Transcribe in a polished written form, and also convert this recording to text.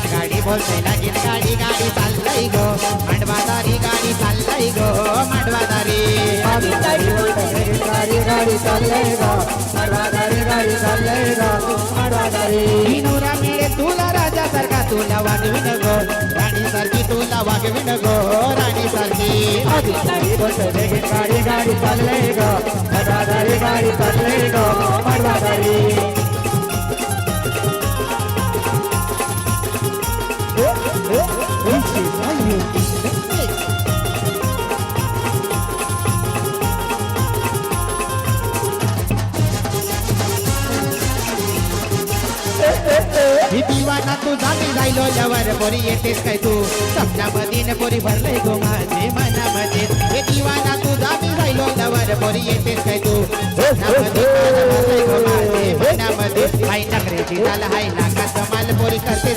लागीन गाडी बोलते लागीन गाडी गाडी चाललंय गो मांडवादारी गाडी चाललंय गो मांडवादारी गाडी बोलते गाडी गाडी चाललंय ग मांडवादारी गाडी चाललंय ग मांडवादारी नोरा मिळे तुला राजा सारखा तुला वागविन गो राणी सारखी तुला वागविन गो राणी सारखी गाडी बोलते गाडी गाडी चाललंय ग मांडवादारी गाडी चाललंय ग मांडवादारी ही दिवाना तुझा मी जायलो लवर पोरी येतेस काय तू स्वप्नामधीन पोरी भरलंय गो माझे मनामध्ये हे दिवाना तुझा मी जायलो लवर पोरी येतेस काय तू स्वप्नामध्ये भरलंय गो माझे मनामध्ये हाय नखरेची चाल हाय नाकात माल पोरी करतेस